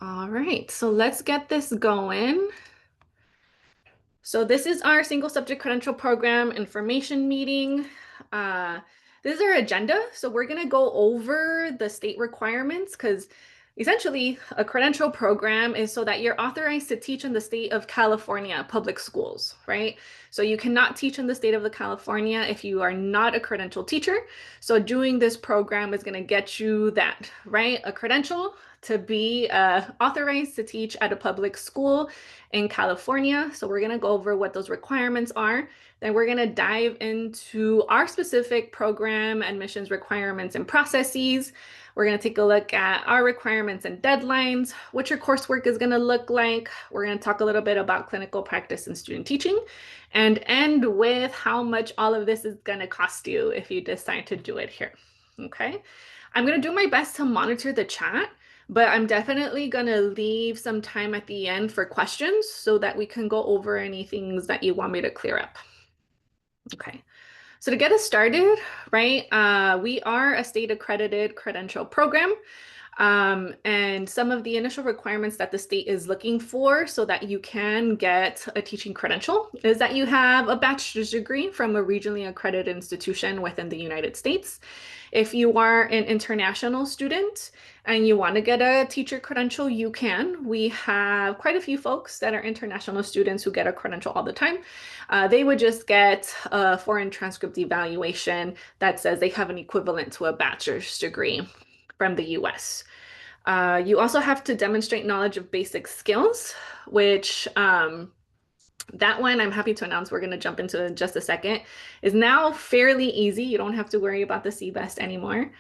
All right, so let's get this going. So this is our single subject credential program information meeting. Uh, this is our agenda. So we're going to go over the state requirements because essentially a credential program is so that you're authorized to teach in the state of California public schools, right? So you cannot teach in the state of the California if you are not a credentialed teacher. So doing this program is going to get you that, right? A credential to be authorized to teach at a public school in California. So we're going to go over what those requirements are. Then we're going to dive into our specific program admissions requirements and processes. We're going to take a look at our requirements and deadlines, what your coursework is going to look like. We're going to talk a little bit about clinical practice and student teaching, and end with how much all of this is going to cost you if you decide to do it here. Okay. I'm going to do my best to monitor the chat. But I'm definitely going to leave some time at the end for questions so that we can go over any things that you want me to clear up. Okay. So to get us started, right, we are a state accredited credential program. And some of the initial requirements that the state is looking for so that you can get a teaching credential is that you have a bachelor's degree from a regionally accredited institution within the United States. If you are an international student and you want to get a teacher credential, you can. We have quite a few folks that are international students who get a credential all the time. They would just get a foreign transcript evaluation that says they have an equivalent to a bachelor's degree from the US. You also have to demonstrate knowledge of basic skills, which that one I'm happy to announce we're going to jump into in just a second, is now fairly easy. You don't have to worry about the CBEST anymore.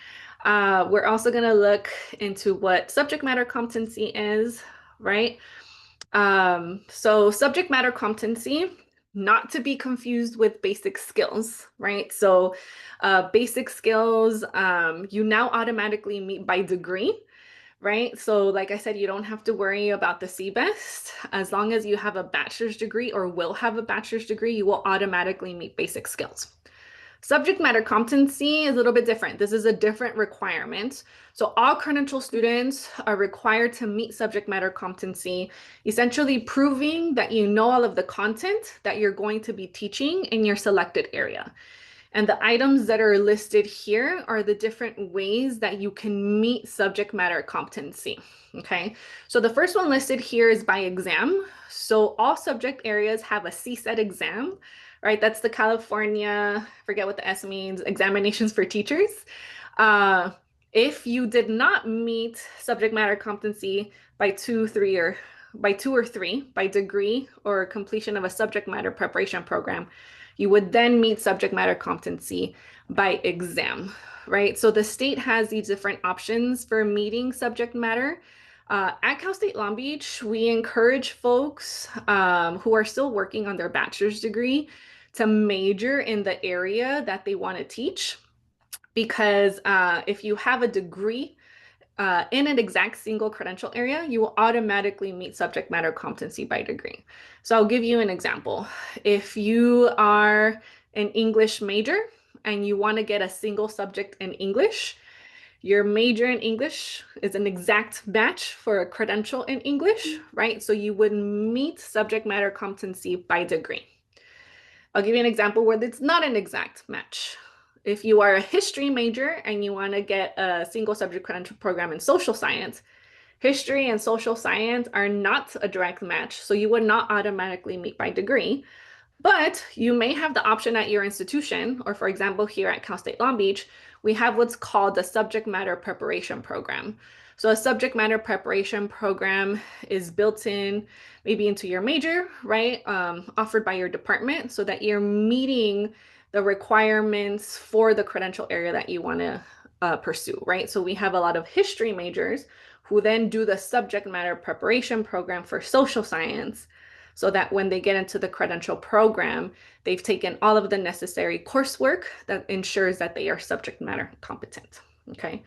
We're also going to look into what subject matter competency is, right? So subject matter competency, not to be confused with basic skills, right? So basic skills, you now automatically meet by degree, right? So like I said, you don't have to worry about the CBEST. As long as you have a bachelor's degree or will have a bachelor's degree, you will automatically meet basic skills. Subject matter competency is a little bit different. This is a different requirement. So all credential students are required to meet subject matter competency, essentially proving that you know all of the content that you're going to be teaching in your selected area. And the items that are listed here are the different ways that you can meet subject matter competency. Okay, so the first one listed here is by exam. So all subject areas have a CSET exam, right? That's the California, I forget what the S means, examinations for teachers. If you did not meet subject matter competency by two, three, or by degree or completion of a subject matter preparation program, you would then meet subject matter competency by exam, right? So the state has these different options for meeting subject matter. At Cal State Long Beach, we encourage folks who are still working on their bachelor's degree to major in the area that they want to teach. Because if you have a degree in an exact single credential area, you will automatically meet subject matter competency by degree. So I'll give you an example. If you are an English major and you want to get a single subject in English, your major in English is an exact match for a credential in English, right? So you would meet subject matter competency by degree. I'll give you an example where it's not an exact match. If you are a history major and you want to get a single subject credential program in social science, history and social science are not a direct match, so you would not automatically meet by degree. But you may have the option at your institution, or for example, here at Cal State Long Beach, we have what's called the subject matter preparation program. So a subject matter preparation program is built in maybe into your major, right? Offered by your department so that you're meeting the requirements for the credential area that you want to pursue, right? So we have a lot of history majors who then do the subject matter preparation program for social science so that when they get into the credential program, they've taken all of the necessary coursework that ensures that they are subject matter competent, okay?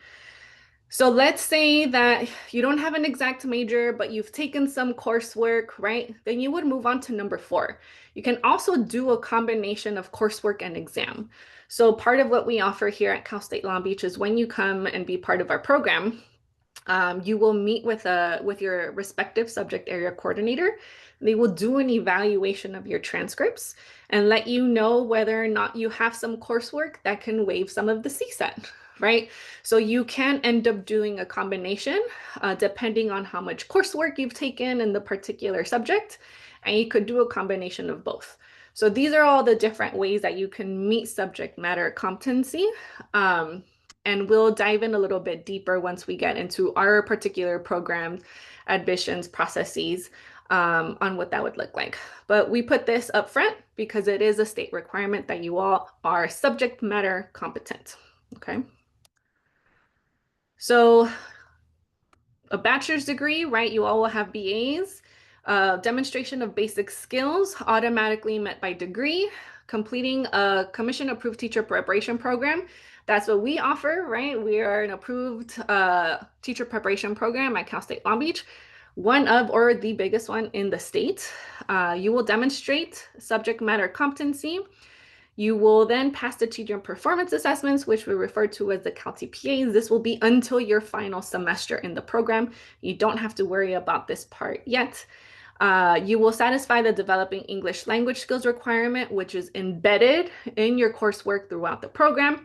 So let's say that you don't have an exact major, but you've taken some coursework, right? Then you would move on to number 4. You can also do a combination of coursework and exam. So part of what we offer here at Cal State Long Beach is when you come and be part of our program, You will meet with your respective subject area coordinator. They will do an evaluation of your transcripts and let you know whether or not you have some coursework that can waive some of the CSAT, right? So you can end up doing a combination depending on how much coursework you've taken in the particular subject, and you could do a combination of both. So these are all the different ways that you can meet subject matter competency. Um, and we'll dive in a little bit deeper once we get into our particular program admissions processes on what that would look like. But we put this up front because it is a state requirement that you all are subject matter competent. Okay. So a bachelor's degree, right? You all will have BAs. Demonstration of basic skills automatically met by degree. Completing a commission approved teacher preparation program. That's what we offer, right? We are an approved teacher preparation program at Cal State Long Beach, one of or the biggest one in the state. You will demonstrate subject matter competency. You will then pass the teacher performance assessments, which we refer to as the CalTPAs. This will be until your final semester in the program. You don't have to worry about this part yet. You will satisfy the developing English language skills requirement, which is embedded in your coursework throughout the program.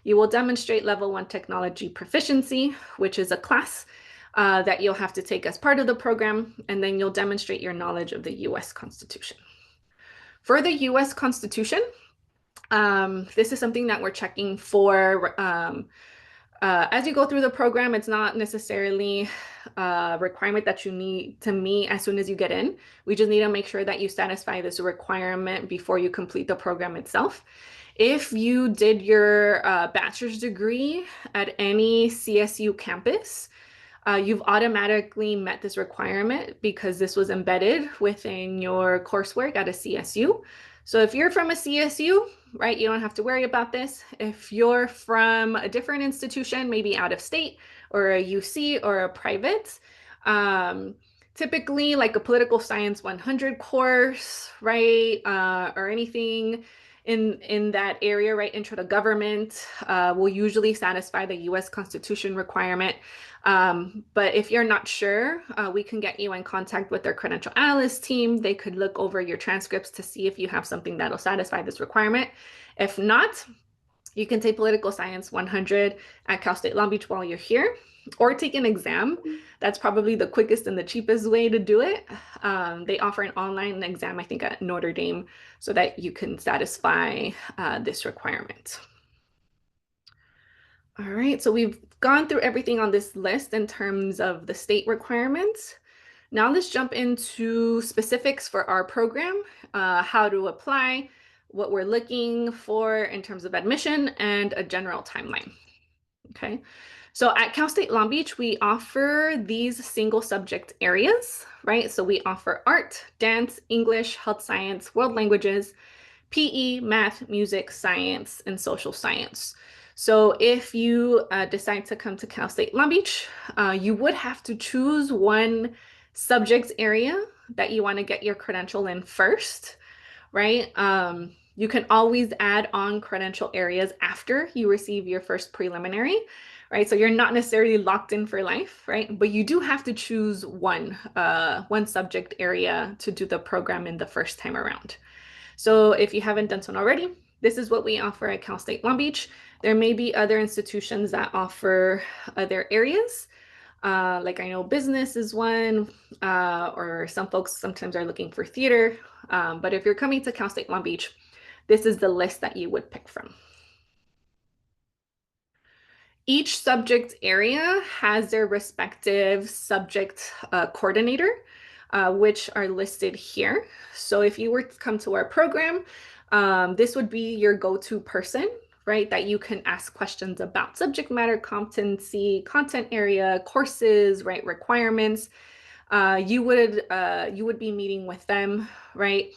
You will demonstrate level 1 technology proficiency, which is a class that you'll have to take as part of the program, and then you'll demonstrate your knowledge of the US Constitution. For the US Constitution, this is something that we're checking for. As you go through the program, it's not necessarily a requirement that you need to meet as soon as you get in. We just need to make sure that you satisfy this requirement before you complete the program itself. If you did your bachelor's degree at any CSU campus, you've automatically met this requirement because this was embedded within your coursework at a CSU. So if you're from a CSU, right, you don't have to worry about this. If you're from a different institution, maybe out of state or a UC or a private, typically like a political science 100 course, right, or anything in that area, right, intro to government, will usually satisfy the US Constitution requirement. But if you're not sure, we can get you in contact with their credential analyst team. They could look over your transcripts to see if you have something that'll satisfy this requirement. If not, you can take Political Science 100 at Cal State Long Beach while you're here, or take an exam. That's probably the quickest and the cheapest way to do it. They offer an online exam, I think, at Notre Dame, so that you can satisfy this requirement. All right, so we've gone through everything on this list in terms of the state requirements. Now let's jump into specifics for our program, how to apply, what we're looking for in terms of admission, and a general timeline. Okay, so at Cal State Long Beach, we offer these single subject areas, right? So we offer art, dance, English, health science, world languages, PE, math, music, science, and social science. So if you decide to come to Cal State Long Beach, you would have to choose one subject area that you want to get your credential in first, right? You can always add on credential areas after you receive your first preliminary, right? So you're not necessarily locked in for life, right? But you do have to choose one subject area to do the program in the first time around. So if you haven't done so already, this is what we offer at Cal State Long Beach. There may be other institutions that offer other areas. Like I know business is one, or some folks sometimes are looking for theater. But if you're coming to Cal State Long Beach, this is the list that you would pick from. Each subject area has their respective subject coordinator, which are listed here. So if you were to come to our program, this would be your go-to person, right? That you can ask questions about subject matter competency, content area, courses, right? Requirements. You would be meeting with them, right?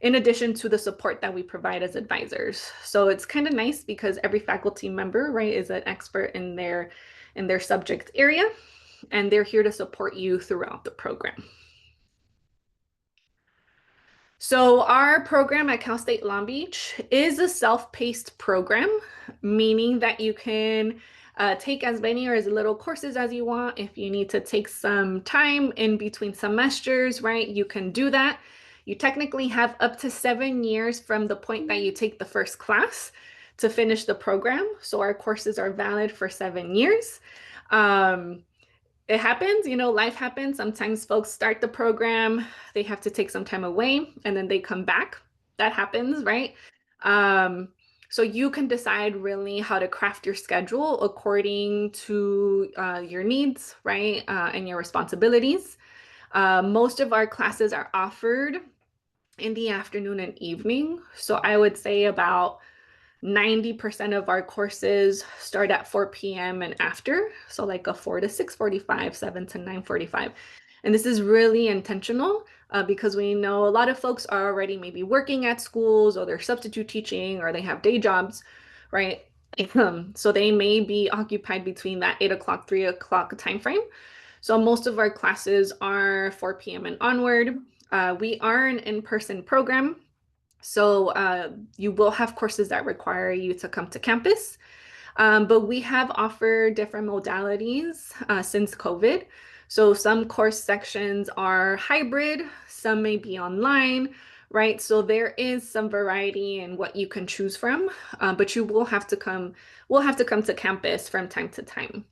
In addition to the support that we provide as advisors. So it's kind of nice because every faculty member, right, is an expert in their subject area, and they're here to support you throughout the program. So our program at Cal State Long Beach is a self-paced program, meaning that you can Take as many or as little courses as you want. If you need to take some time in between semesters, right, you can do that. You technically have up to 7 years from the point that you take the first class to finish the program. So our courses are valid for 7 years. Um, it happens, life happens. Sometimes folks start the program, they have to take some time away, and then they come back. That happens, right? Um, so you can decide really how to craft your schedule according to your needs, right? And your responsibilities. Most of our classes are offered in the afternoon and evening. So I would say about 90% of our courses start at 4 p.m. and after. So like a 4 to 6:45, 7 to 9:45. And this is really intentional because we know a lot of folks are already maybe working at schools or they're substitute teaching or they have day jobs, right? So they may be occupied between that 8 o'clock, 3 o'clock time frame. So most of our classes are 4 p.m. and onward. We are an in-person program. So you will have courses that require you to come to campus, but we have offered different modalities since COVID. So some course sections are hybrid, some may be online, right? So there is some variety in what you can choose from, but you will have to come to campus from time to time.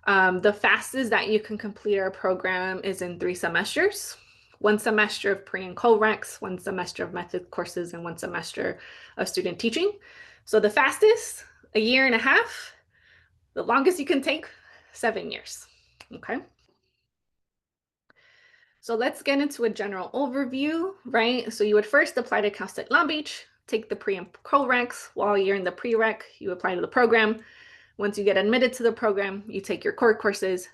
The fastest that you can complete our program is in 3 semesters. 1 semester of pre and co-recs, 1 semester of method courses, and 1 semester of student teaching. So the fastest, a year and a half. The longest you can take, 7 years. Okay. So let's get into a general overview, right? So you would first apply to Cal State Long Beach, take the pre and co-recs. While you're in the pre-rec, you apply to the program. Once you get admitted to the program, you take your core courses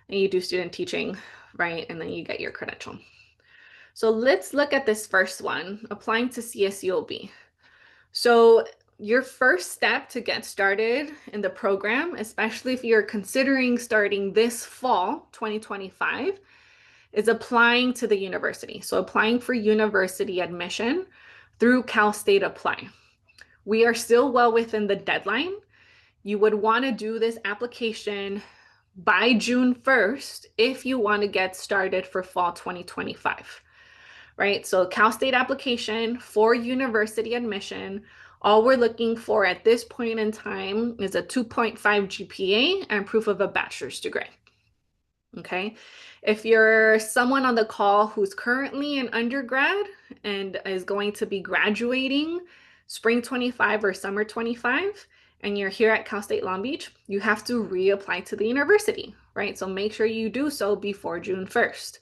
and you do student teaching, right? And then you get your credential. So let's look at this first one, applying to CSULB. So your first step to get started in the program, especially if you're considering starting this fall, 2025, is applying to the university. So applying for university admission through Cal State Apply. We are still well within the deadline. You would want to do this application by June 1st if you want to get started for fall 2025, right? So Cal State application for university admission, all we're looking for at this point in time is a 2.5 GPA and proof of a bachelor's degree. Okay. If you're someone on the call who's currently an undergrad and is going to be graduating spring 25 or summer 25, and you're here at Cal State Long Beach, you have to reapply to the university, right? So make sure you do so before June 1st.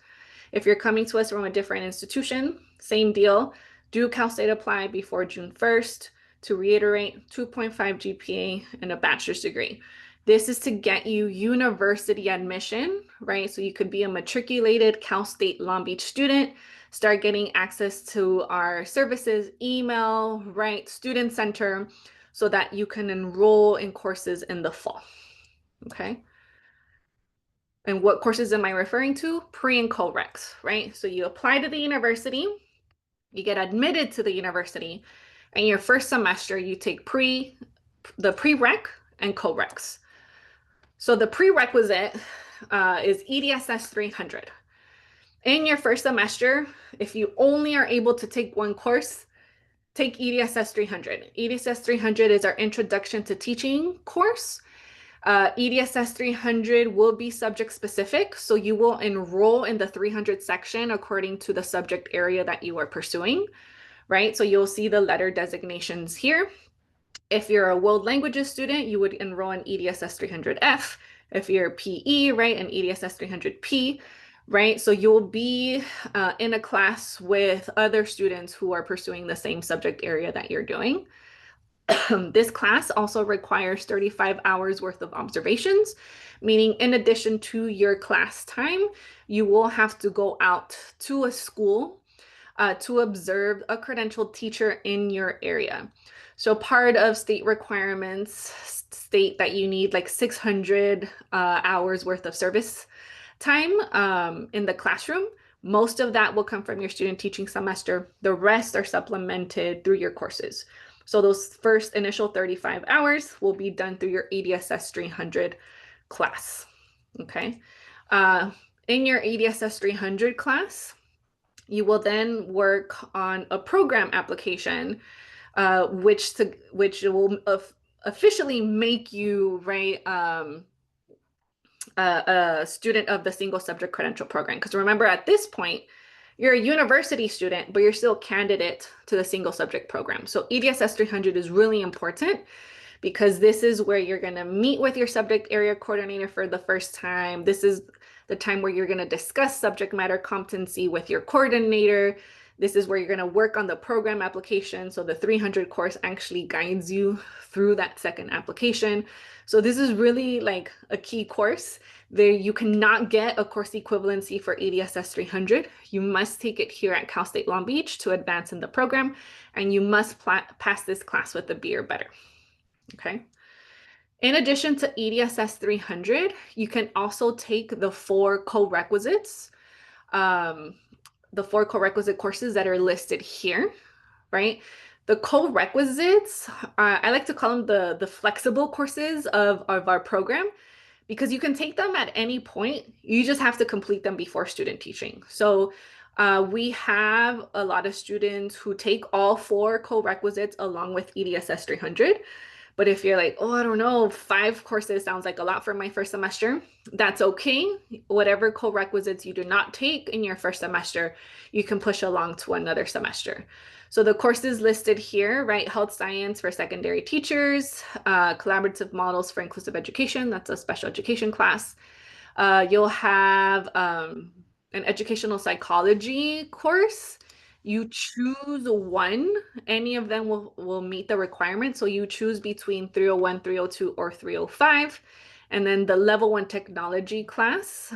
If you're coming to us from a different institution, same deal. Do Cal State Apply before June 1st. To reiterate, 2.5 GPA and a bachelor's degree. This is to get you university admission, right? So you could be a matriculated Cal State Long Beach student, start getting access to our services, email, right? Student center, so that you can enroll in courses in the fall, okay? And what courses am I referring to? Pre and co-recs, right? So you apply to the university, you get admitted to the university, and your first semester you take the pre-rec and co-recs. So the prerequisite is EDSS 300. In your first semester, if you only are able to take one course, take EDSS 300. EDSS 300 is our Introduction to Teaching course. EDSS 300 will be subject specific, so you will enroll in the 300 section according to the subject area that you are pursuing, right? So you'll see the letter designations here. If you're a world languages student, you would enroll in EDSS 300F. If you're PE, right, an EDSS 300P, right? So you'll be in a class with other students who are pursuing the same subject area that you're doing. This class also requires 35 hours worth of observations, meaning in addition to your class time, you will have to go out to a school to observe a credentialed teacher in your area. So part of state requirements state that you need like 600 hours worth of service time in the classroom. Most of that will come from your student teaching semester. The rest are supplemented through your courses. So those first initial 35 hours will be done through your ADSS 300 class. Okay. Uh, in your ADSS 300 class, you will then work on a program application, which will officially make you, right, a student of the single subject credential program. Because remember, at this point, you're a university student, but you're still a candidate to the single subject program. So EDSS 300 is really important because this is where you're going to meet with your subject area coordinator for the first time. This is the time where you're going to discuss subject matter competency with your coordinator. This is where you're going to work on the program application. So the 300 course actually guides you through that second application. So this is really like a key course. There, you cannot get a course equivalency for ADSS 300. You must take it here at Cal State Long Beach to advance in the program, and you must pass this class with a B or better. Okay. In addition to EDSS 300, you can also take the 4 co-requisites, the 4 co-requisite courses that are listed here, right? The co-requisites, I like to call them the flexible courses of our program, because you can take them at any point. You just have to complete them before student teaching. So we have a lot of students who take all 4 co-requisites along with EDSS 300. But if you're like, oh, I don't know, 5 courses sounds like a lot for my first semester, that's okay. Whatever co-requisites you do not take in your first semester, you can push along to another semester. So the courses listed here, right? Health science for secondary teachers, collaborative models for inclusive education, that's a special education class. You'll have an educational psychology course. You choose one, any of them will meet the requirement. So you choose between 301, 302, or 305. And then the level 1 technology class,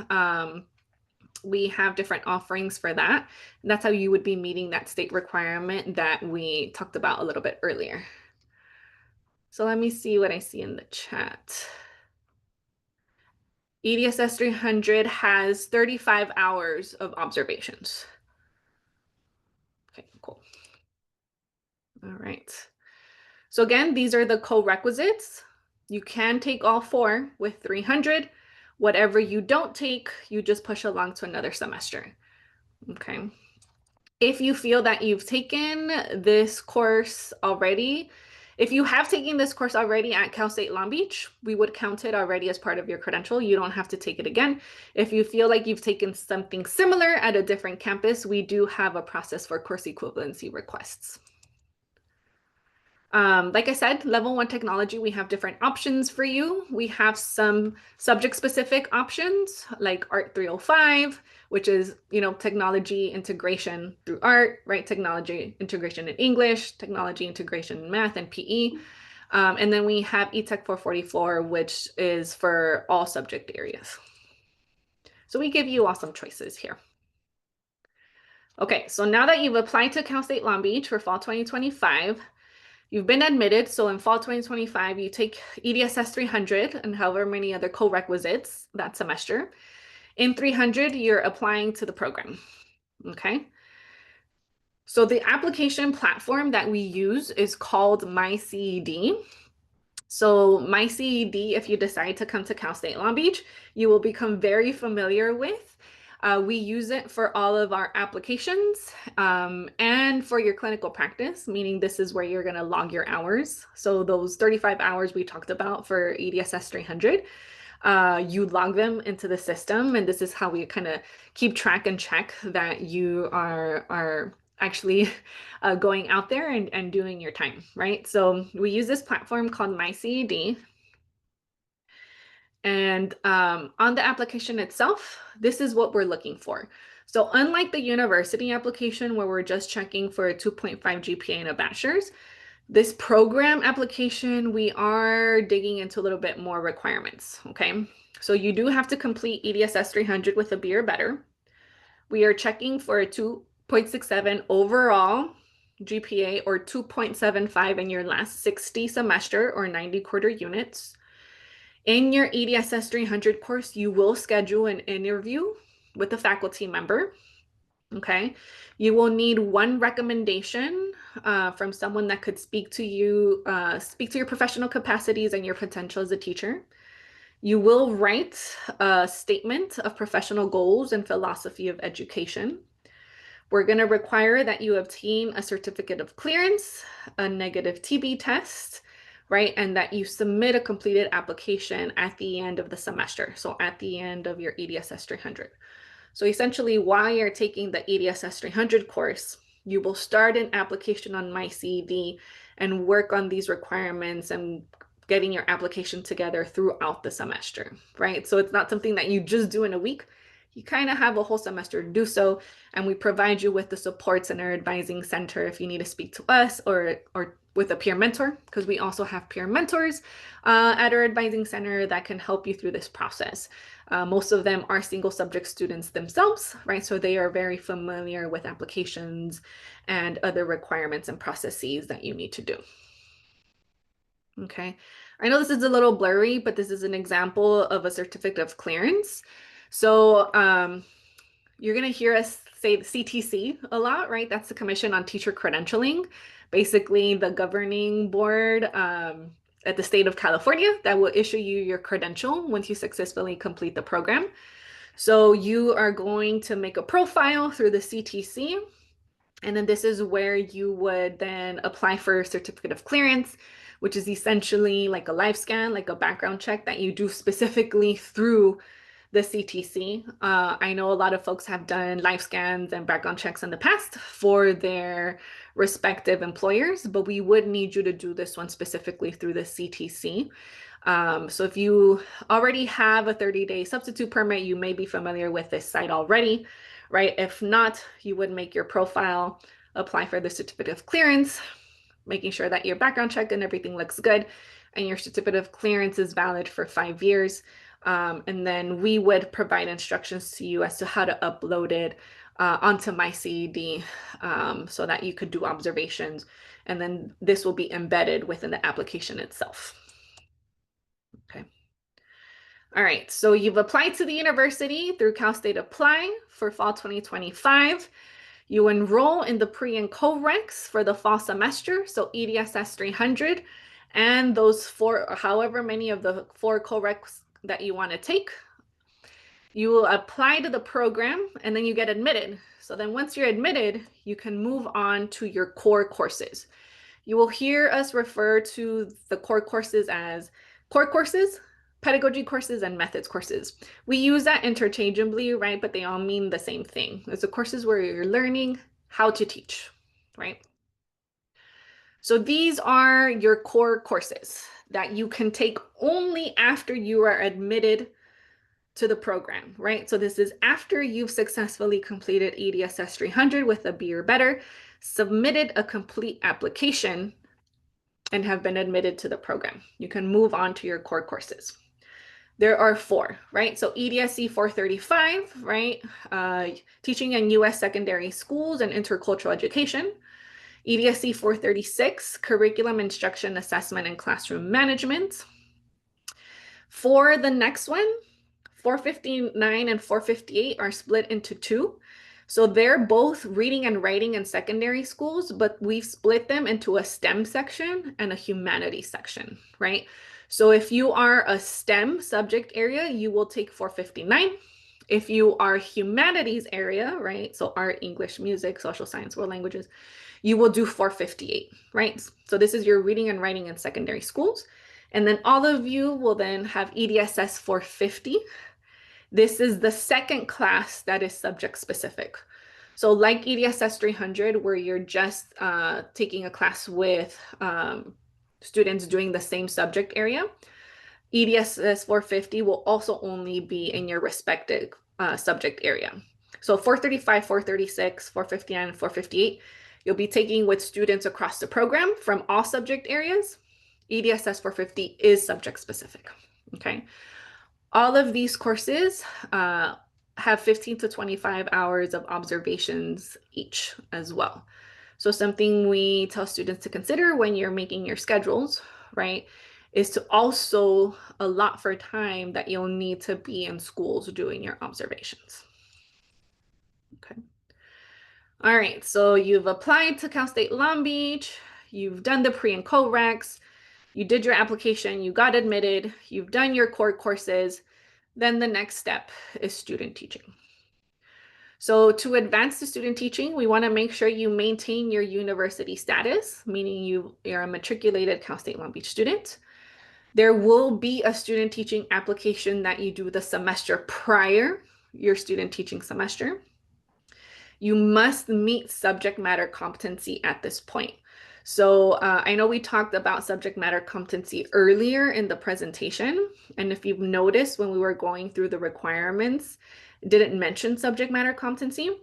we have different offerings for that. And that's how you would be meeting that state requirement that we talked about a little bit earlier. So let me see what I see in the chat. EDSS 300 has 35 hours of observations. Okay, cool. All right. So again, these are the co-requisites. You can take all 4 with 300. Whatever you don't take, you just push along to another semester. Okay. If you feel that you've taken this course already, if you have taken this course already at Cal State Long Beach, we would count it already as part of your credential. You don't have to take it again. If you feel like you've taken something similar at a different campus, we do have a process for course equivalency requests. Like I said, level 1 technology, we have different options for you. We have some subject-specific options like Art 305, which is, technology integration through art, right? Technology integration in English, technology integration in math and PE. And then we have eTech 444, which is for all subject areas. So we give you awesome choices here. Okay, so now that you've applied to Cal State Long Beach for fall 2025, you've been admitted. So in fall 2025, you take EDSS 300 and however many other co-requisites that semester. In 300, you're applying to the program. Okay. So the application platform that we use is called MyCED. So MyCED, if you decide to come to Cal State Long Beach, you will become very familiar with. We use it for all of our applications and for your clinical practice, meaning this is where you're going to log your hours. So those 35 hours we talked about for EDSS 300, you log them into the system, and this is how we kind of keep track and check that you are actually going out there and doing your time, right? So we use this platform called MyCED. And on the application itself, this is what we're looking for. So unlike the university application where we're just checking for a 2.5 GPA and a bachelor's, this program application, we are digging into a little bit more requirements, okay? So you do have to complete EDSS 300 with a B or better. We are checking for a 2.67 overall GPA or 2.75 in your last 60 semester or 90 quarter units. In your EDSS 300 course, you will schedule an interview with a faculty member. Okay. You will need one recommendation from someone that could speak to you, speak to your professional capacities and your potential as a teacher. You will write a statement of professional goals and philosophy of education. We're going to require that you obtain a certificate of clearance, a negative TB test, right? And that you submit a completed application at the end of the semester. So at the end of your EDSS 300. So essentially, while you're taking the EDSS 300 course, you will start an application on MyCED and work on these requirements and getting your application together throughout the semester, right? So it's not something that you just do in a week. You kind of have a whole semester to do so, and we provide you with the supports in our advising center if you need to speak to us or with a peer mentor, because we also have peer mentors at our advising center that can help you through this process. Most of them are single subject students themselves, right? So they are very familiar with applications and other requirements and processes that you need to do. Okay. I know this is a little blurry, but this is an example of a certificate of clearance. So you're going to hear us say the CTC a lot, right? That's the Commission on Teacher Credentialing, basically the governing board at the state of California that will issue you your credential once you successfully complete the program. So you are going to make a profile through the CTC. And then this is where you would then apply for a certificate of clearance, which is essentially like a live scan, like a background check that you do specifically through the CTC. I know a lot of folks have done live scans and background checks in the past for their respective employers, but we would need you to do this one specifically through the CTC. So if you already have a 30-day substitute permit, you may be familiar with this site already, right? If not, you would make your profile, apply for the certificate of clearance, making sure that your background check and everything looks good, and your certificate of clearance is valid for 5 years. And then we would provide instructions to you as to how to upload it onto MyCED so that you could do observations. And then this will be embedded within the application itself. Okay. All right, so you've applied to the university through Cal State Apply for fall 2025. You enroll in the pre and co-recs for the fall semester, so EDSS 300, and those however many of the 4 co-recs that you want to take. You will apply to the program and then you get admitted. So then once you're admitted, you can move on to your core courses. You will hear us refer to the core courses as core courses, pedagogy courses, and methods courses. We use that interchangeably, right? But they all mean the same thing. It's the courses where you're learning how to teach, right? So these are your core courses that you can take only after you are admitted to the program, right? So this is after you've successfully completed EDSS 300 with a B or better, submitted a complete application, and have been admitted to the program. You can move on to your core courses. There are 4, right? So EDSE 435, right? Teaching in U.S. secondary schools and intercultural education. EDSE 436, curriculum instruction assessment and classroom management. For the next one, 459 and 458 are split into 2. So they're both reading and writing in secondary schools, but we've split them into a STEM section and a humanities section, right? So if you are a STEM subject area, you will take 459. If you are humanities area, right? So art, English, music, social science, world languages, you will do 458, right? So this is your reading and writing in secondary schools. And then all of you will then have EDSS 450. This is the second class that is subject specific. So like EDSS 300, where you're just taking a class with students doing the same subject area, EDSS 450 will also only be in your respective subject area. So 435, 436, 459, and 458, you'll be taking with students across the program from all subject areas. EDSS 450 is subject specific, okay? All of these courses have 15 to 25 hours of observations each as well. So something we tell students to consider when you're making your schedules, right, is to also allot for time that you'll need to be in schools doing your observations. Okay. All right, so you've applied to Cal State Long Beach, you've done the pre and co-recs, you did your application, you got admitted, you've done your core courses, then the next step is student teaching. So to advance to student teaching, we want to make sure you maintain your university status, meaning you're a matriculated Cal State Long Beach student. There will be a student teaching application that you do the semester prior your student teaching semester. You must meet subject matter competency at this point. So I know we talked about subject matter competency earlier in the presentation. And if you've noticed when we were going through the requirements, didn't mention subject matter competency.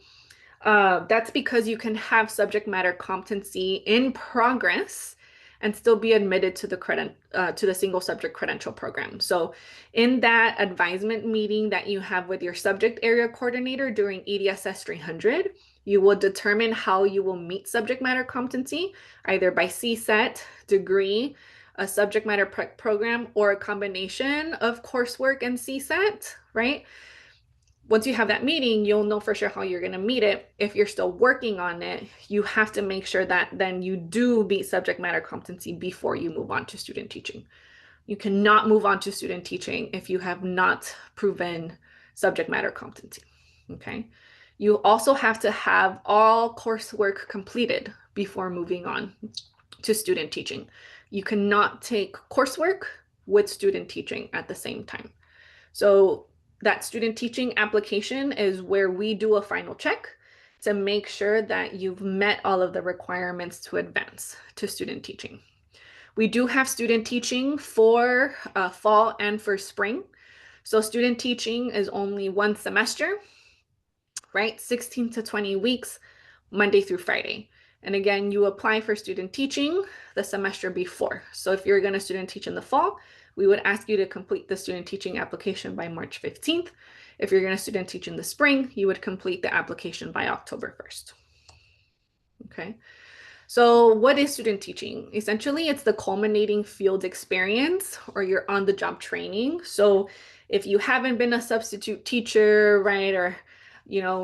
That's because you can have subject matter competency in progress and still be admitted to the single subject credential program. So in that advisement meeting that you have with your subject area coordinator during EDSS 300, you will determine how you will meet subject matter competency, either by CSET, degree, a subject matter program, or a combination of coursework and CSET, right? Once you have that meeting, you'll know for sure how you're going to meet it. If you're still working on it, you have to make sure that then you do meet subject matter competency before you move on to student teaching. You cannot move on to student teaching if you have not proven subject matter competency. Okay. You also have to have all coursework completed before moving on to student teaching. You cannot take coursework with student teaching at the same time. So that student teaching application is where we do a final check to make sure that you've met all of the requirements to advance to student teaching. We do have student teaching for fall and for spring. So student teaching is only one semester, right? 16 to 20 weeks, Monday through Friday. And again, you apply for student teaching the semester before. So if you're going to student teach in the fall, we would ask you to complete the student teaching application by March 15th. If you're going to student teach in the spring, you would complete the application by October 1st. Okay. So what is student teaching? Essentially, it's the culminating field experience or your on-the-job training. So if you haven't been a substitute teacher, right, or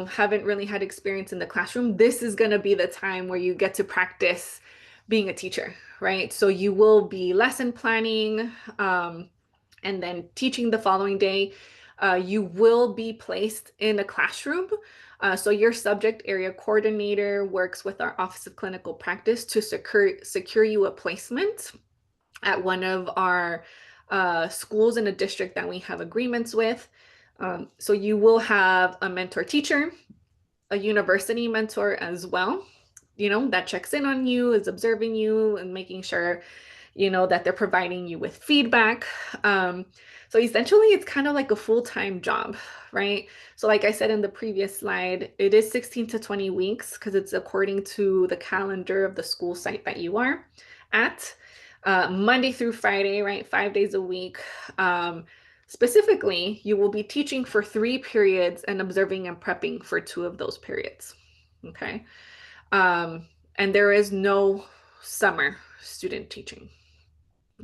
haven't really had experience in the classroom, this is going to be the time where you get to practice being a teacher, right? So you will be lesson planning and then teaching the following day. You will be placed in a classroom. So your subject area coordinator works with our Office of Clinical Practice to secure you a placement at one of our schools in a district that we have agreements with. So you will have a mentor teacher, a university mentor as well, that checks in on you, is observing you and making sure, that they're providing you with feedback. So essentially it's kind of like a full-time job, right? So like I said in the previous slide, it is 16 to 20 weeks because it's according to the calendar of the school site that you are at. Monday through Friday, right? 5 days a week. Specifically, you will be teaching for 3 periods and observing and prepping for 2 of those periods. Okay. And there is no summer student teaching.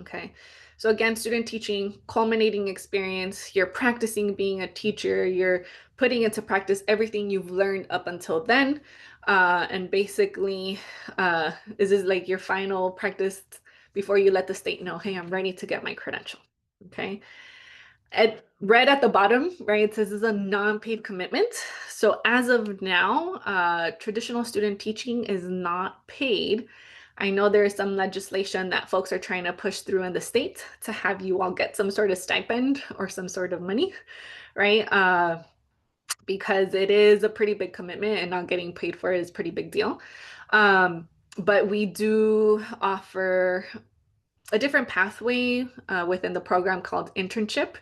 Okay. So again, student teaching, culminating experience, you're practicing being a teacher, you're putting into practice everything you've learned up until then. And basically, this is like your final practice before you let the state know, hey, I'm ready to get my credential. Okay. Right at the bottom, right, it says this is a non-paid commitment. So as of now, traditional student teaching is not paid. I know there is some legislation that folks are trying to push through in the state to have you all get some sort of stipend or some sort of money, right? Because it is a pretty big commitment and not getting paid for it is a pretty big deal. But we do offer a different pathway within the program called internship,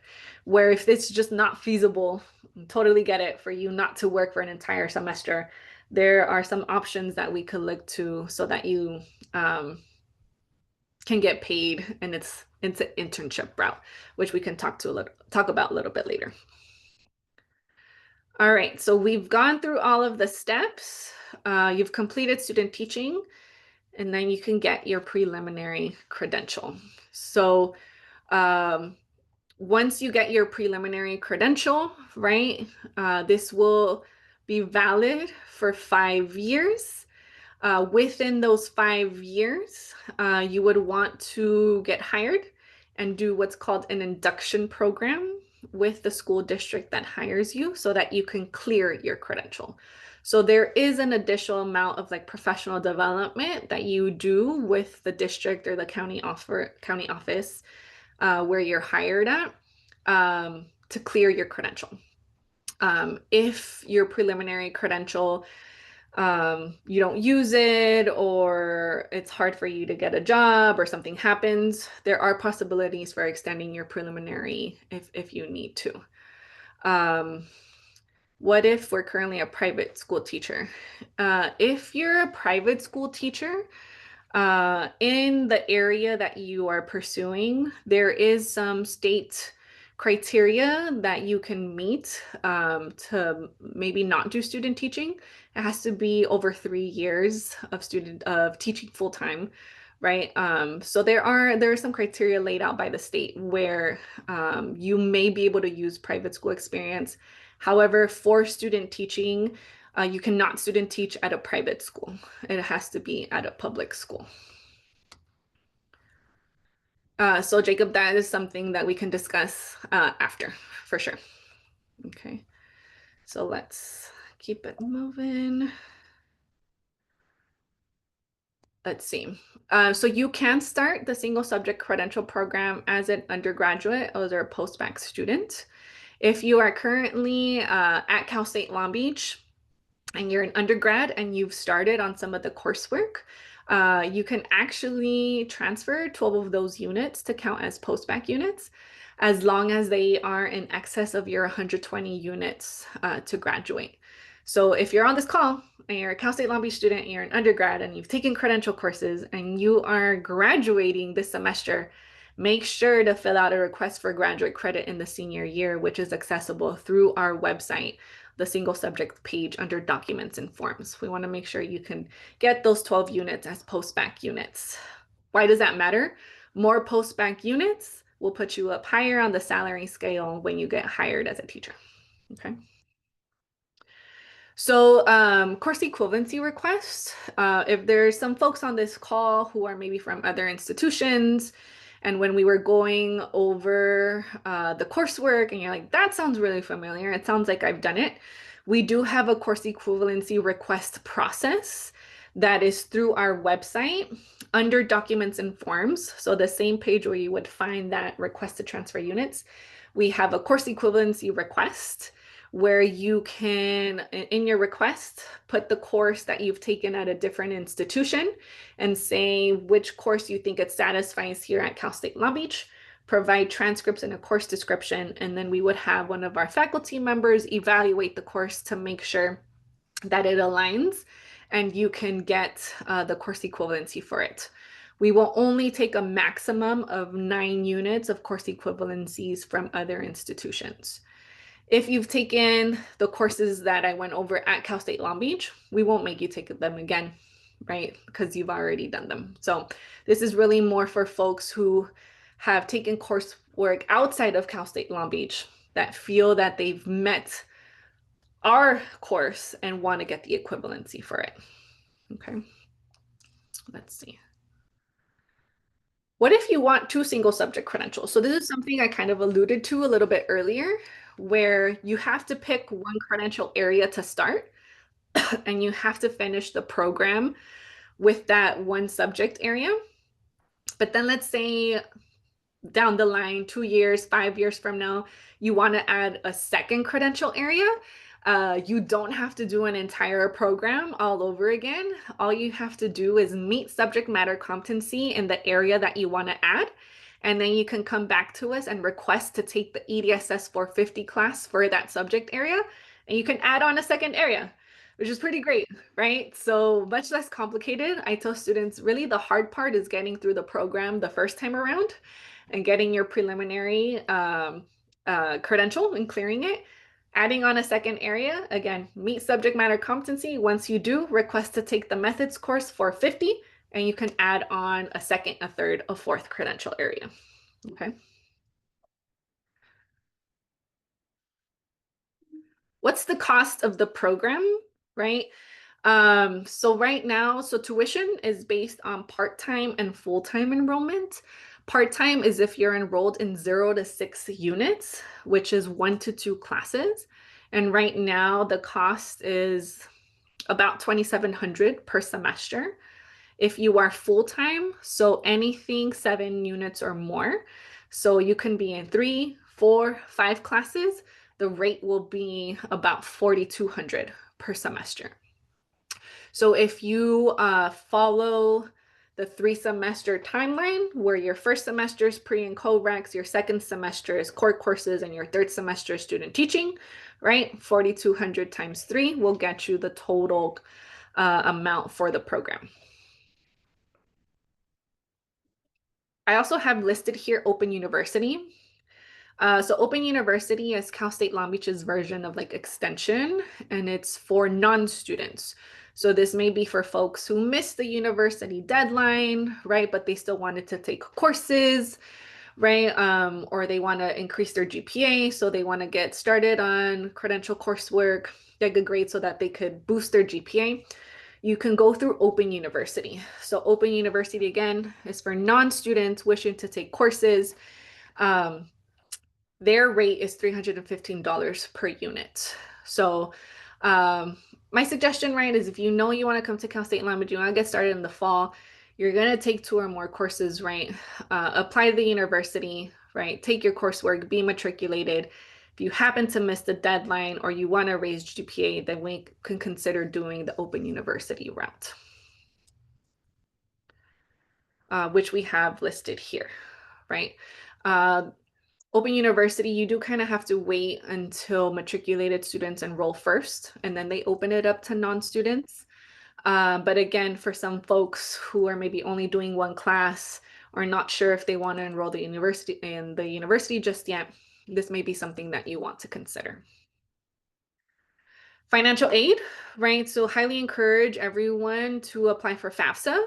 where if it's just not feasible, totally get it, for you not to work for an entire semester, there are some options that we could look to so that you can get paid, and it's an internship route, which we can talk about a little bit later. All right, so we've gone through all of the steps. You've completed student teaching, and then you can get your preliminary credential. So once you get your preliminary credential, right, this will be valid for 5 years. Within those 5 years, you would want to get hired and do what's called an induction program with the school district that hires you so that you can clear your credential. So there is an additional amount of like professional development that you do with the district or the county office where you're hired at to clear your credential. If your preliminary credential you don't use it or it's hard for you to get a job or something happens, there are possibilities for extending your preliminary if you need to. What if we're currently a private school teacher? If you're a private school teacher, in the area that you are pursuing, there is some state criteria that you can meet to maybe not do student teaching. It has to be over 3 years of teaching full time, right? So there are some criteria laid out by the state where you may be able to use private school experience. However, for student teaching, you cannot student teach at a private school. It has to be at a public school. So Jacob, that is something that we can discuss after, for sure. Okay, so let's keep it moving. Let's see. So you can start the single subject credential program as an undergraduate or a post-bac student. If you are currently at Cal State Long Beach, and you're an undergrad and you've started on some of the coursework, you can actually transfer 12 of those units to count as post-bac units, as long as they are in excess of your 120 units to graduate. So if you're on this call and you're a Cal State Long Beach student, and you're an undergrad and you've taken credential courses and you are graduating this semester, make sure to fill out a request for graduate credit in the senior year, which is accessible through our website, the single subject page under documents and forms. We want to make sure you can get those 12 units as post-bac units. Why does that matter? More post-bac units will put you up higher on the salary scale when you get hired as a teacher. Okay. So course equivalency requests, if there's some folks on this call who are maybe from other institutions, and when we were going over the coursework and you're like, that sounds really familiar, it sounds like I've done it, we do have a course equivalency request process that is through our website under documents and forms. So the same page where you would find that request to transfer units, we have a course equivalency request where you can, in your request, put the course that you've taken at a different institution and say which course you think it satisfies here at Cal State Long Beach, provide transcripts and a course description, and then we would have one of our faculty members evaluate the course to make sure that it aligns and you can get the course equivalency for it. We will only take a maximum of 9 units of course equivalencies from other institutions. If you've taken the courses that I went over at Cal State Long Beach, we won't make you take them again, right? Because you've already done them. So this is really more for folks who have taken coursework outside of Cal State Long Beach that feel that they've met our course and want to get the equivalency for it. Okay, let's see. What if you want 2 single subject credentials? So this is something I kind of alluded to a little bit earlier, where you have to pick one credential area to start and you have to finish the program with that one subject area. But then let's say down the line, 2 years, 5 years from now, you want to add a second credential area. You don't have to do an entire program all over again. All you have to do is meet subject matter competency in the area that you want to add. And then you can come back to us and request to take the EDSS 450 class for that subject area. And you can add on a second area, which is pretty great, right? So much less complicated. I tell students, really the hard part is getting through the program the first time around and getting your preliminary credential and clearing it. Adding on a second area, again, meet subject matter competency. Once you do, request to take the methods course for 50, and you can add on a second, a third, a fourth credential area. Okay. what's the cost of the program, right? So right now, so tuition is based on part-time and full-time enrollment. Part-time is if you're enrolled in 0 to 6 units, which is 1 to 2 classes. And right now the cost is about 2,700 per semester. If you are full-time, so anything 7 units or more, so you can be in 3, 4, 5 classes, the rate will be about 4,200 per semester. So if you follow the 3 semester timeline, where your first semester is pre and co-recs, your second semester is core courses, and your third semester is student teaching, right? 4,200 times 3 will get you the total amount for the program. I also have listed here Open University. So Open University is Cal State Long Beach's version of like extension, and it's for non-students. So this may be for folks who missed the university deadline, right? But they still wanted to take courses, right? Or they want to increase their GPA, so they want to get started on credential coursework, get good grades so that they could boost their GPA. You can go through Open University. So Open University, again, is for non-students wishing to take courses. Their rate is $315 per unit. So my suggestion, right, is if you know you want to come to Cal State Long Beach, you want to get started in the fall, you're going to take 2 or more courses, right? Apply to the university, right? Take your coursework, be matriculated. If you happen to miss the deadline or you want to raise GPA, then we can consider doing the Open University route, which we have listed here, right? Open University, you do kind of have to wait until matriculated students enroll first, and then they open it up to non-students. But again, for some folks who are maybe only doing 1 class or not sure if they want to enroll the university just yet, this may be something that you want to consider. Financial aid, right? So highly encourage everyone to apply for FAFSA.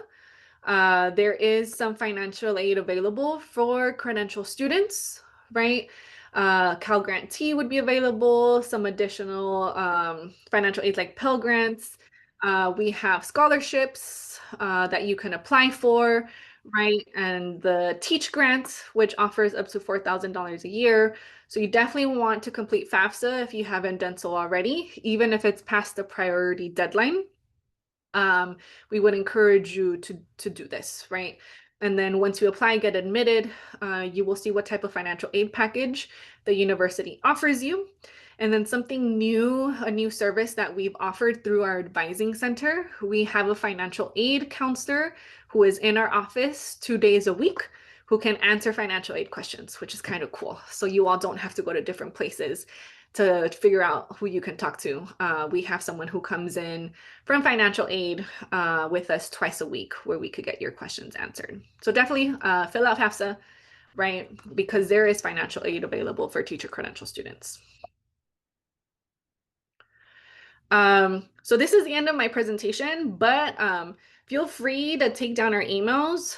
There is some financial aid available for credential students, right? Cal Grantee would be available, some additional financial aid like Pell Grants. We have scholarships that you can apply for, right? And the Teach Grant, which offers up to $4,000 a year. So you definitely want to complete FAFSA if you haven't done so already, even if it's past the priority deadline. We would encourage you to do this, right? And then once you apply and get admitted, you will see what type of financial aid package the university offers you. And then something new, a new service that we've offered through our advising center, we have a financial aid counselor who is in our office 2 days a week who can answer financial aid questions, which is kind of cool. So you all don't have to go to different places to figure out who you can talk to. We have someone who comes in from financial aid with us twice a week where we could get your questions answered. So definitely fill out FAFSA, right? Because there is financial aid available for teacher credential students. So this is the end of my presentation, but feel free to take down our emails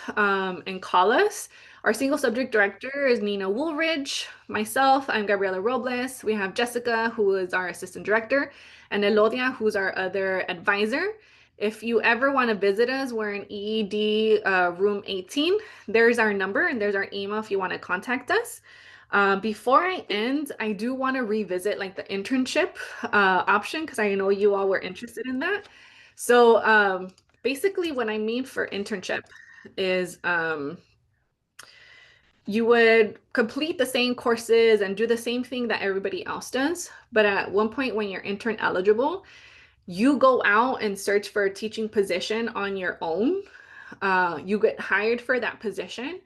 and call us. Our single subject director is Nina Woolridge. Myself, I'm Gabriela Robles. We have Jessica, who is our assistant director, and Elodia, who's our other advisor. If you ever want to visit us, we're in EED room 18. There's our number and there's our email if you want to contact us. Before I end, I do want to revisit like the internship option because I know you all were interested in that. So basically what I mean for internship is you would complete the same courses and do the same thing that everybody else does. But at one point when you're intern eligible, you go out and search for a teaching position on your own. You get hired for that position,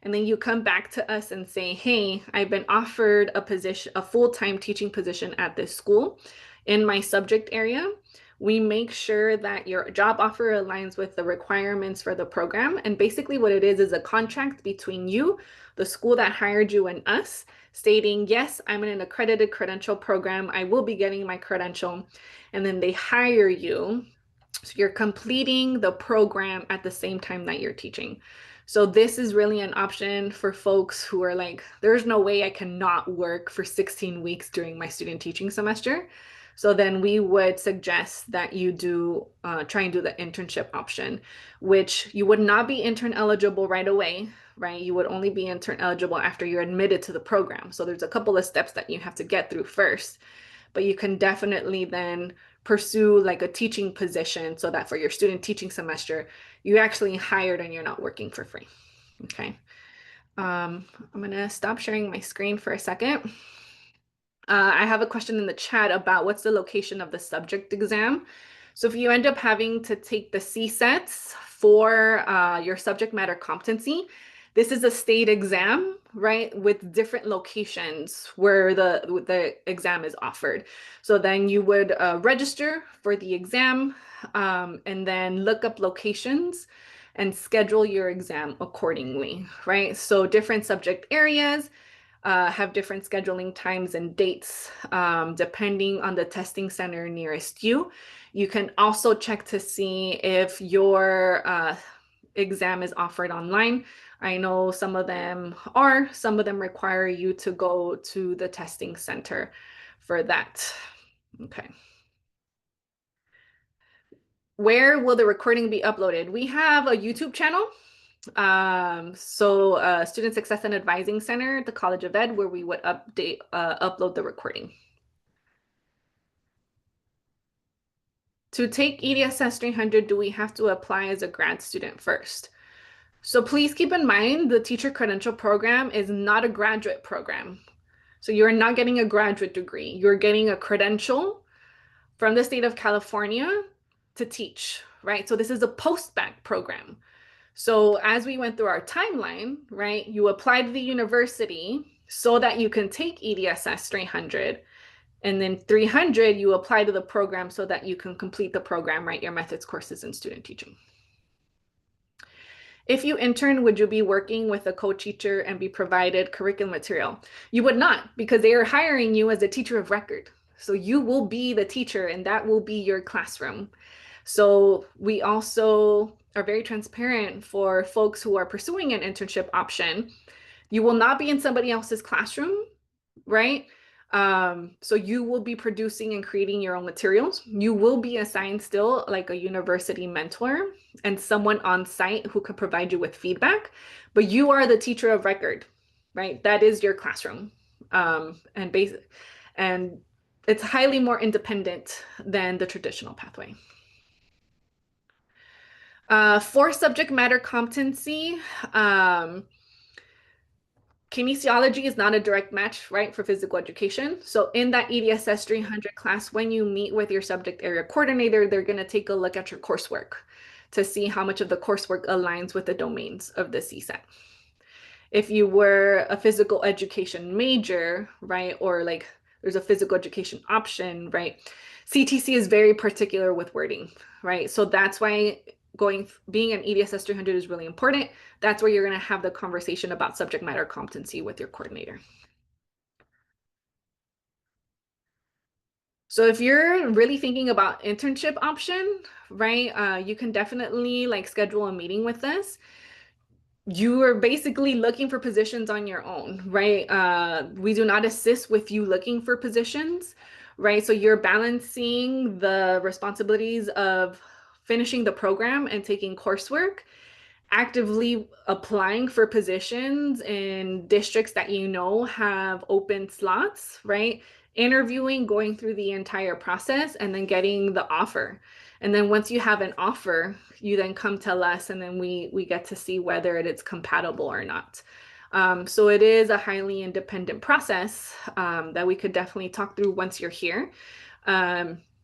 and then you come back to us and say, hey, I've been offered a position, a full-time teaching position at this school in my subject area. We make sure that your job offer aligns with the requirements for the program. And basically what it is a contract between you, the school that hired you, and us, stating, yes, I'm in an accredited credential program. I will be getting my credential. And then they hire you. So you're completing the program at the same time that you're teaching. So this is really an option for folks who are like, there's no way I cannot work for 16 weeks during my student teaching semester. So then we would suggest that you do try and do the internship option, which you would not be intern eligible right away, right? You would only be intern eligible after you're admitted to the program. So there's a couple of steps that you have to get through first, but you can definitely then pursue like a teaching position so that for your student teaching semester, you actually hired and you're not working for free. Okay. I'm gonna stop sharing my screen for a second. I have a question in the chat about what's the location of the subject exam. So if you end up having to take the CSETs for your subject matter competency, this is a state exam, right, with different locations where the exam is offered. So then you would register for the exam and then look up locations and schedule your exam accordingly, right? So different subject areas have different scheduling times and dates depending on the testing center nearest you. You can also check to see if your exam is offered online. I know some of them are, some of them require you to go to the testing center for that. Okay. Where will the recording be uploaded? We have a YouTube channel. Student Success and Advising Center at the College of Ed, where we would upload the recording. To take EDSS 300, do we have to apply as a grad student first? So please keep in mind the teacher credential program is not a graduate program. So you're not getting a graduate degree. You're getting a credential from the state of California to teach, right? So this is a post-bac program. So as we went through our timeline, right, you apply to the university so that you can take EDSS 300. And then 300, you apply to the program so that you can complete the program, write your methods courses in student teaching. If you intern, would you be working with a co-teacher and be provided curriculum material? You would not, because they are hiring you as a teacher of record. So you will be the teacher and that will be your classroom. So we also are very transparent for folks who are pursuing an internship option. You will not be in somebody else's classroom, right? So you will be producing and creating your own materials. You will be assigned still like a university mentor and someone on site who can provide you with feedback, but you are the teacher of record, right? That is your classroom. And it's highly more independent than the traditional pathway. For subject matter competency, kinesiology is not a direct match, right, for physical education. So in that EDSS 300 class, when you meet with your subject area coordinator, they're going to take a look at your coursework to see how much of the coursework aligns with the domains of the CSET. If you were a physical education major, right, or like there's a physical education option, right, CTC is very particular with wording, right? So that's why being an EDSS 300 is really important. That's where you're going to have the conversation about subject matter competency with your coordinator. So if you're really thinking about internship option, right, you can definitely like schedule a meeting with us. You are basically looking for positions on your own, right? We do not assist with you looking for positions, right? So you're balancing the responsibilities of finishing the program and taking coursework, actively applying for positions in districts that you know have open slots, right? Interviewing, going through the entire process, and then getting the offer. And then once you have an offer, you then come tell us, and then we get to see whether it is compatible or not. So it is a highly independent process that we could definitely talk through once you're here,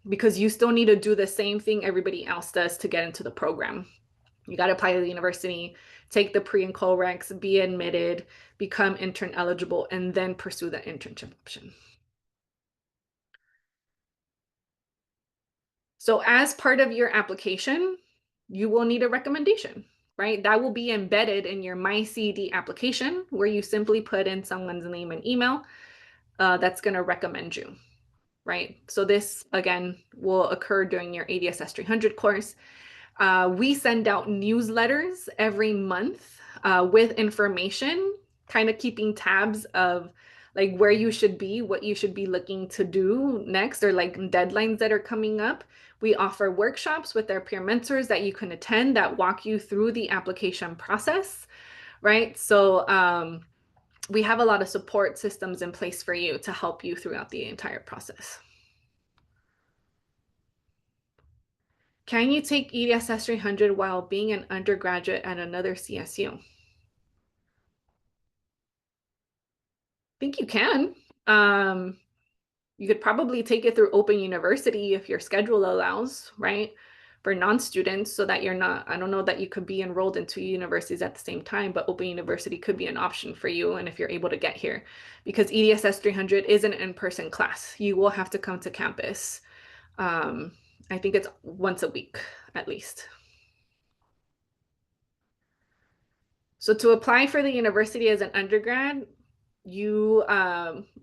because you still need to do the same thing everybody else does to get into the program. You got to apply to the university, take the pre and co-recs, be admitted, become intern eligible, and then pursue the internship option. So as part of your application, you will need a recommendation, right? That will be embedded in your MyCD application where you simply put in someone's name and email that's going to recommend you, right? So this, again, will occur during your ADSS 300 course. We send out newsletters every month with information, kind of keeping tabs of like where you should be, what you should be looking to do next, or like deadlines that are coming up. We offer workshops with our peer mentors that you can attend that walk you through the application process, right? So we have a lot of support systems in place for you to help you throughout the entire process. Can you take EDSS 300 while being an undergraduate at another CSU? Think you can. You could probably take it through Open University if your schedule allows, right? For non-students, so that you're not, I don't know that you could be enrolled in two universities at the same time, but Open University could be an option for you. And if you're able to get here, because EDSS 300 is an in-person class, you will have to come to campus. I think it's once a week at least. So to apply for the university as an undergrad, you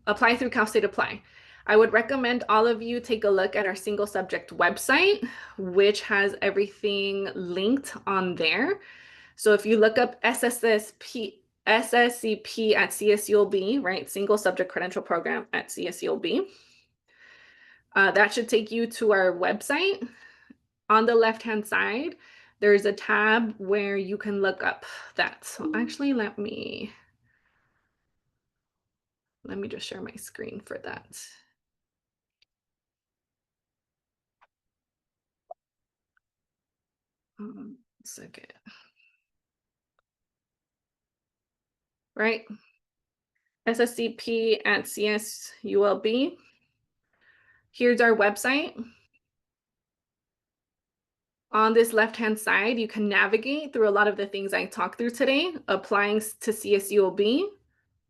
apply through Cal State Apply. I would recommend all of you take a look at our single subject website, which has everything linked on there. So if you look up SSCP at CSULB, right? Single subject credential program at CSULB. That should take you to our website. On the left-hand side, there's a tab where you can look up that. So actually, let me just share my screen for that. Second. Right? SSCP at CSULB. Here's our website. On this left-hand side, you can navigate through a lot of the things I talked through today. Applying to CSULB,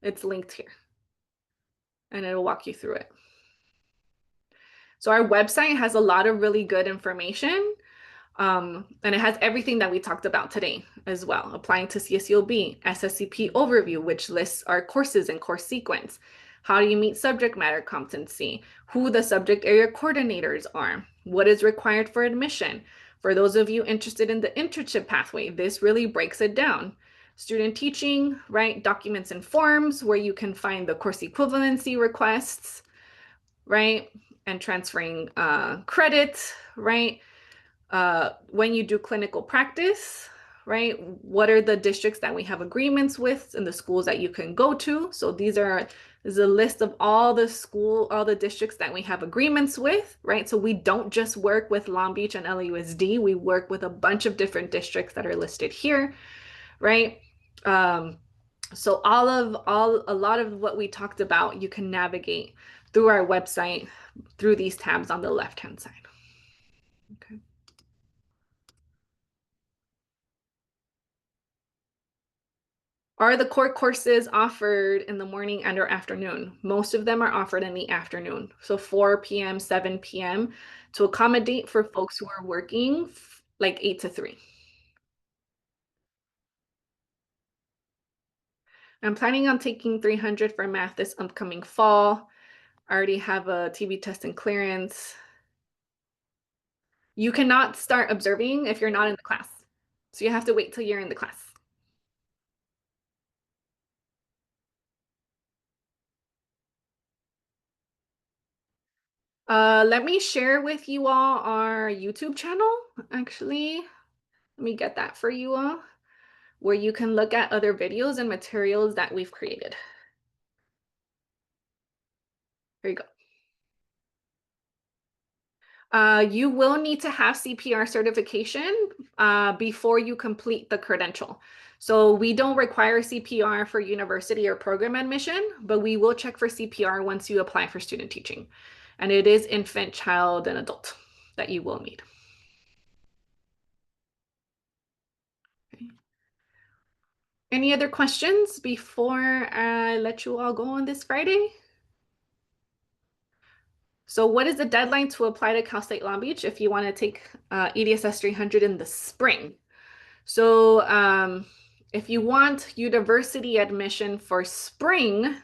it's linked here. And it'll walk you through it. So our website has a lot of really good information. And it has everything that we talked about today as well. Applying to CSULB, SSCP overview, which lists our courses and course sequence. How do you meet subject matter competency? Who the subject area coordinators are? What is required for admission? For those of you interested in the internship pathway, this really breaks it down. Student teaching, right? Documents and forms where you can find the course equivalency requests, right? And transferring credit, right? When you do clinical practice, right? What are the districts that we have agreements with and the schools that you can go to? So this is a list of all the districts that we have agreements with, right? So we don't just work with Long Beach and LAUSD, we work with a bunch of different districts that are listed here, right? So a lot of what we talked about, you can navigate through our website, through these tabs on the left-hand side. Okay. Are the core courses offered in the morning and or afternoon? Most of them are offered in the afternoon. So 4 p.m., 7 p.m. to accommodate for folks who are working like 8 to 3. I'm planning on taking 300 for math this upcoming fall. I already have a TB test and clearance. You cannot start observing if you're not in the class. So you have to wait till you're in the class. Let me share with you all our YouTube channel. Actually, let me get that for you all, where you can look at other videos and materials that we've created. Here you go. You will need to have CPR certification before you complete the credential. So we don't require CPR for university or program admission, but we will check for CPR once you apply for student teaching. And it is infant, child, and adult that you will need. Okay. Any other questions before I let you all go on this Friday? So what is the deadline to apply to Cal State Long Beach if you want to take EDSS 300 in the spring? So if you want university admission for spring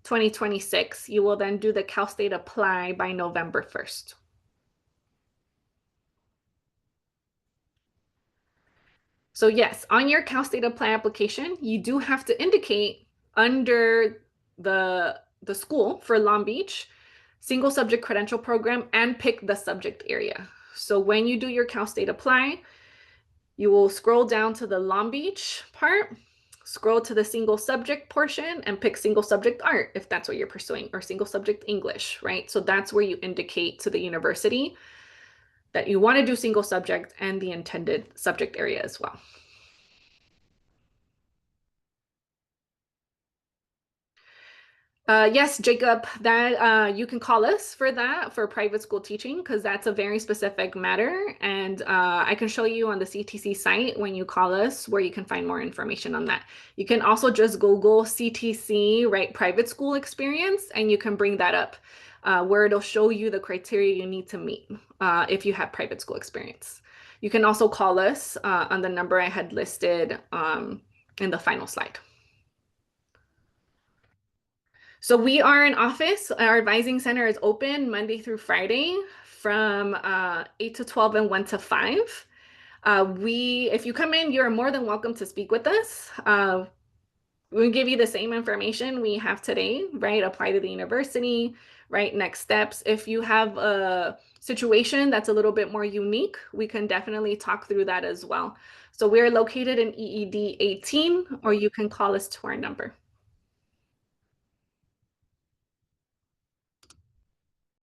2026, you will then do the Cal State Apply by November 1st. So yes, on your Cal State Apply application, you do have to indicate under the the school for Long Beach, single subject credential program, and pick the subject area. So when you do your Cal State Apply, you will scroll down to the Long Beach part, scroll to the single subject portion, and pick single subject art if that's what you're pursuing, or single subject English, right? So that's where you indicate to the university that you want to do single subject and the intended subject area as well. Yes, Jacob, that you can call us for that for private school teaching because that's a very specific matter. And I can show you on the CTC site when you call us where you can find more information on that. You can also just Google CTC, right, private school experience, and you can bring that up where it'll show you the criteria you need to meet if you have private school experience. You can also call us on the number I had listed in the final slide. So we are in office. Our advising center is open Monday through Friday from 8 to 12 and 1 to 5. If you come in, you're more than welcome to speak with us. We'll give you the same information we have today, right? Apply to the university, right? Next steps. If you have a situation that's a little bit more unique, we can definitely talk through that as well. So we're located in EED 18, or you can call us to our number.